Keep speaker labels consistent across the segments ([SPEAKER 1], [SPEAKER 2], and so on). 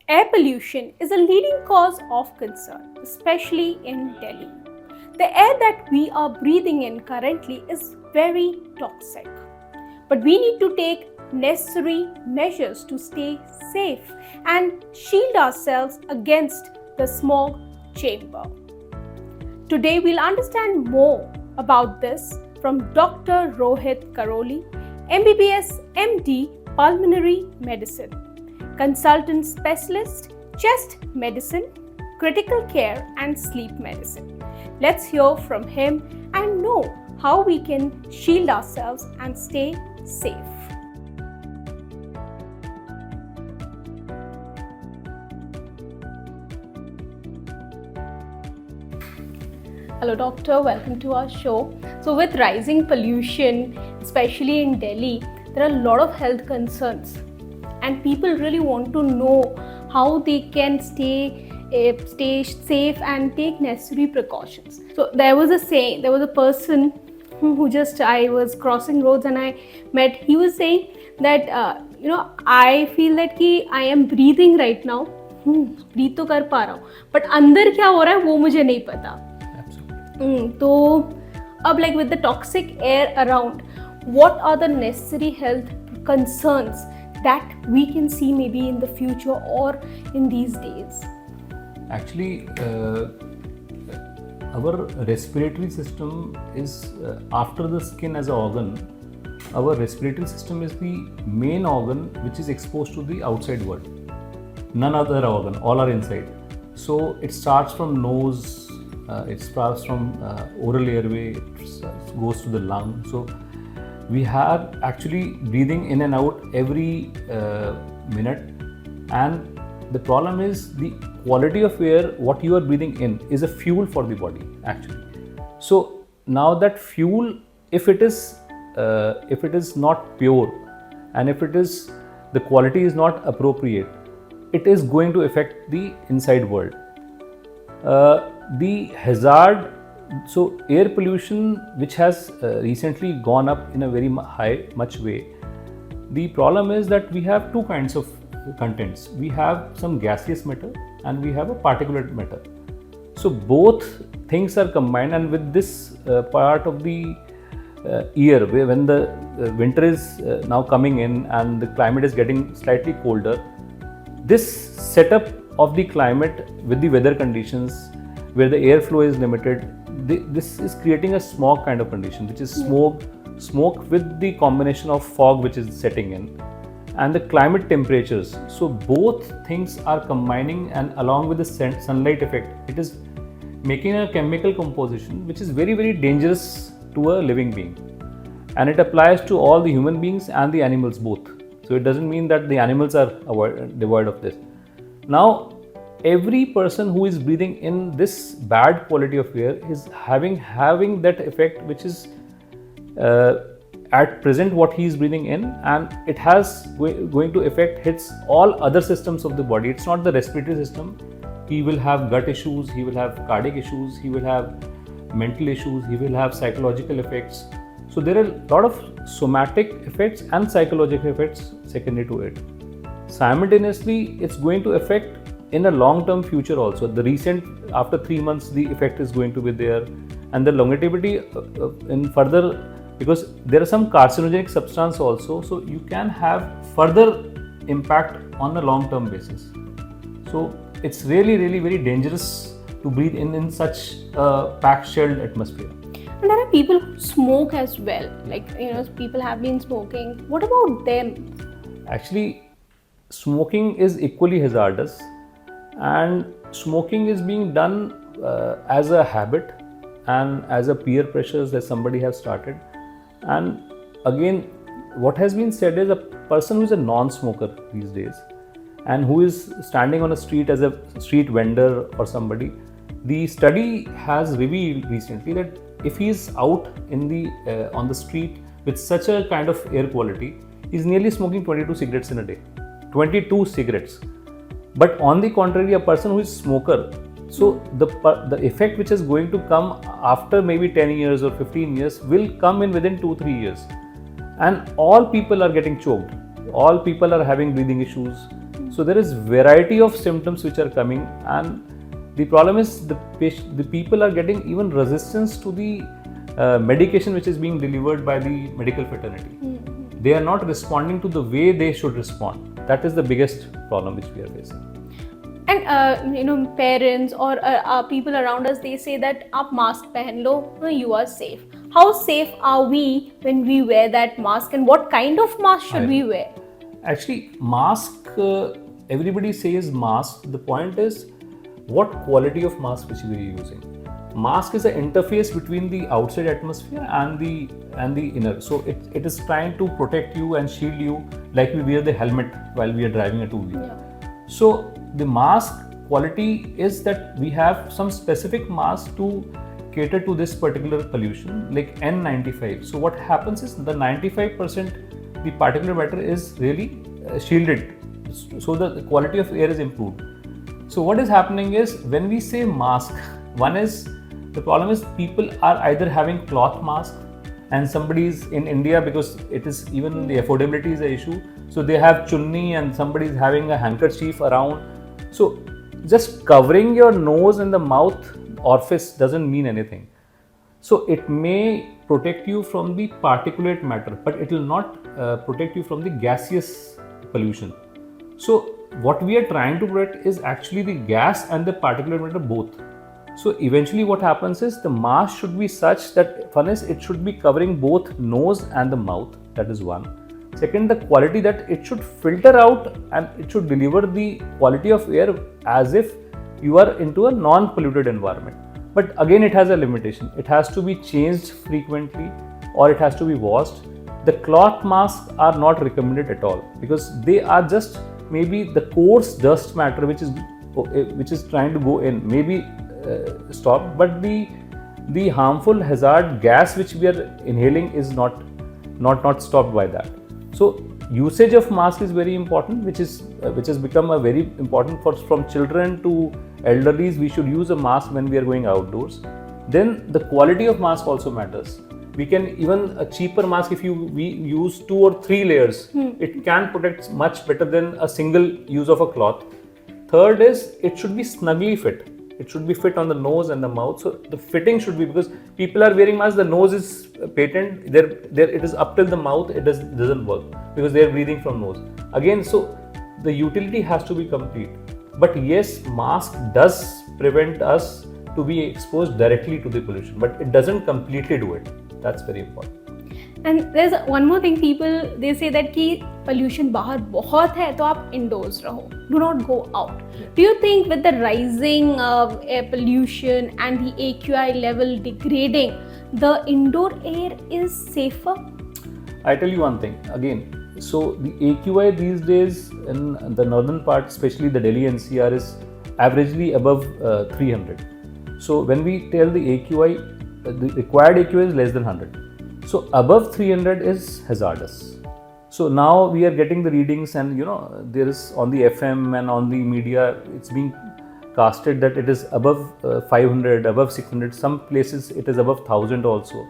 [SPEAKER 1] Air pollution is a leading cause of concern, especially in Delhi. The air that we are breathing in currently is very toxic. But we need to take necessary measures to stay safe and shield ourselves against the smog chamber. Today we'll understand more about this from Dr. Rohit Caroli, MBBS MD, Pulmonary Medicine, Consultant Specialist, Chest Medicine, Critical Care and Sleep Medicine. Let's hear from him and know how we can shield ourselves and stay safe. Hello doctor, welcome to our show. So with rising pollution, especially in Delhi, there are a lot of health concerns and people really want to know how they can stay safe and take necessary precautions. So there was a person who I was crossing roads and I met. He was saying that I feel that I am breathing right now. Breathe तो कर पा रहा हूँ, but अंदर क्या हो रहा है वो मुझे नहीं पता. तो अब like with the toxic air around, what are the necessary health concerns that we can see maybe in the future or in these days?
[SPEAKER 2] Actually, our respiratory system is after the skin as an organ. Our respiratory system is the main organ which is exposed to the outside world. None other organ, all are inside. So it starts from nose. It starts from oral airway, it goes to the lung. So we have actually breathing in and out every minute, and the problem is the quality of air what you are breathing in is a fuel for the body actually. So now that fuel, if it is not pure and if it is the quality is not appropriate, it is going to affect the inside world. The hazard, so air pollution which has recently gone up in a very much way. The problem is that we have two kinds of contents. We have some gaseous matter and we have a particulate matter. So both things are combined, and with this part of the year when the winter is now coming in and the climate is getting slightly colder, this setup of the climate with the weather conditions where the airflow is limited, this is creating a smog kind of condition, which is smoke with the combination of fog which is setting in and the climate temperatures. So both things are combining, and along with the sunlight effect, it is making a chemical composition which is very, very dangerous to a living being, and it applies to all the human beings and the animals both. So it doesn't mean that the animals are devoid of this. Now every person who is breathing in this bad quality of air is having that effect, which is at present what he is breathing in, and it has going to affect his all other systems of the body. It's not the respiratory system. He will have gut issues, he will have cardiac issues, he will have mental issues, he will have psychological effects. So there are a lot of somatic effects and psychological effects secondary to it. Simultaneously, it's going to affect in a long-term future also. The recent, after 3 months, the effect is going to be there, and the longevity in further, because there are some carcinogenic substance also, so you can have further impact on a long-term basis. So it's really, really very dangerous to breathe in such a packed shelled atmosphere.
[SPEAKER 1] And there are people who smoke as well, people have been smoking. What about them?
[SPEAKER 2] Actually, smoking is equally hazardous, and smoking is being done as a habit and as a peer pressures that somebody has started. And again, what has been said is a person who is a non-smoker these days and who is standing on a street as a street vendor or somebody, the study has revealed recently that if he is out in the on the street with such a kind of air quality, he is nearly smoking 22 cigarettes in a day. 22 cigarettes. But on the contrary, a person who is smoker, so the effect which is going to come after maybe 10 years or 15 years will come in within 2-3 years, and all people are getting choked, all people are having breathing issues. So there is variety of symptoms which are coming, and the problem is the people are getting even resistance to the medication which is being delivered by the medical fraternity. They are not responding to the way they should respond. That is the biggest problem which we are facing.
[SPEAKER 1] And parents or people around us, they say that aap mask pehen lo, you are safe. How safe are we when we wear that mask, and what kind of mask should we wear?
[SPEAKER 2] Actually, mask, everybody says mask. The point is what quality of mask which we are using. Mask is an interface between the outside atmosphere and the inner. So it is trying to protect you and shield you, like we wear the helmet while we are driving a two-wheeler.
[SPEAKER 1] Yeah.
[SPEAKER 2] So the mask quality is that we have some specific mask to cater to this particular pollution, like N95. So what happens is the 95% the particulate matter is really shielded, so the quality of air is improved. So what is happening is when we say mask, one is the problem is people are either having cloth mask, and somebody's in India, because it is even the affordability is an issue, so they have chunni and somebody is having a handkerchief around. So just covering your nose and the mouth orifice doesn't mean anything. So it may protect you from the particulate matter, but it will not protect you from the gaseous pollution. So what we are trying to protect is actually the gas and the particulate matter both. So eventually what happens is the mask should be such that one is it should be covering both nose and the mouth. That is one. Second, the quality that it should filter out and it should deliver the quality of air as if you are into a non-polluted environment. But again, it has a limitation. It has to be changed frequently or it has to be washed. The cloth masks are not recommended at all because they are just maybe the coarse dust matter which is trying to go in, maybe stop, but the harmful hazard gas which we are inhaling is not stopped by that. So usage of mask is very important, which has become a very important from children to elderlies. We should use a mask when we are going outdoors. Then the quality of mask also matters. We can even a cheaper mask, if we use 2 or 3 layers, it can protect much better than a single use of a cloth. Third is it should be snugly fit. It should be fit on the nose and the mouth. So the fitting should be, because people are wearing masks, the nose is patent, there it is up till the mouth, it doesn't work because they are breathing from nose. Again, so the utility has to be complete. But yes, mask does prevent us to be exposed directly to the pollution, but it doesn't completely do it. That's very important.
[SPEAKER 1] And there's one more thing, people they say that कि pollution बाहर बहुत है तो आप indoors रहो, do not go out. Do you think with the rising air pollution and the AQI level degrading, the indoor air is safer?
[SPEAKER 2] I tell you one thing again. So the AQI these days in the northern part, especially the Delhi NCR, is averagely above 300. So when we tell the AQI, the required AQI is less than 100. So above 300 is hazardous. So now we are getting the readings, and there is on the FM and on the media, it's being casted that it is above 500, above 600. Some places it is above 1000 also.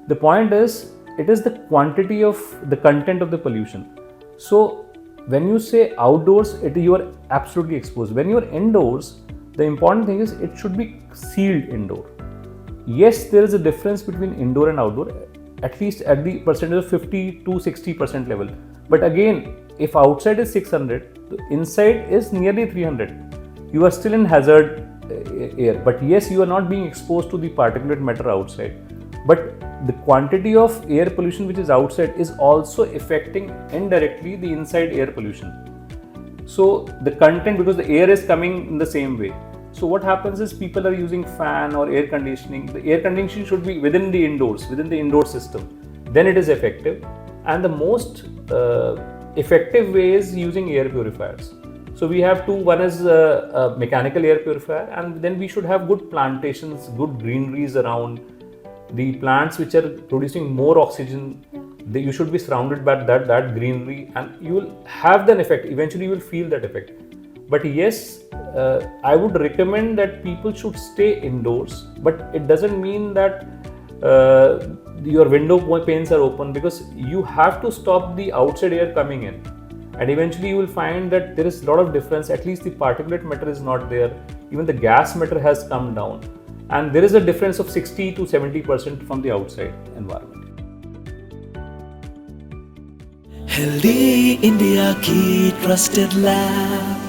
[SPEAKER 2] The point is, it is the quantity of the content of the pollution. So when you say outdoors, you are absolutely exposed. When you are indoors, the important thing is it should be sealed indoor. Yes, there is a difference between indoor and outdoor, at least at the percentage of 50 to 60% level. But again, if outside is 600, the inside is nearly 300. You are still in hazard air. But yes, you are not being exposed to the particulate matter outside. But the quantity of air pollution which is outside is also affecting indirectly the inside air pollution. So the content, because the air is coming in the same way. So what happens is people are using fan or air conditioning. The air conditioning should be within the indoor system. Then it is effective. And the most effective way is using air purifiers. So we have two. One is a mechanical air purifier, and then we should have good plantations, good greeneries around. The plants which are producing more oxygen, you should be surrounded by that greenery, and you will have that effect. Eventually you will feel that effect. But yes, I would recommend that people should stay indoors, but it doesn't mean that your window panes are open, because you have to stop the outside air coming in. and eventually you will find that there is a lot of difference. At least the particulate matter is not there, even the gas matter has come down, and there is a difference of 60 to 70% from the outside environment.
[SPEAKER 3] Healthy India की trusted lab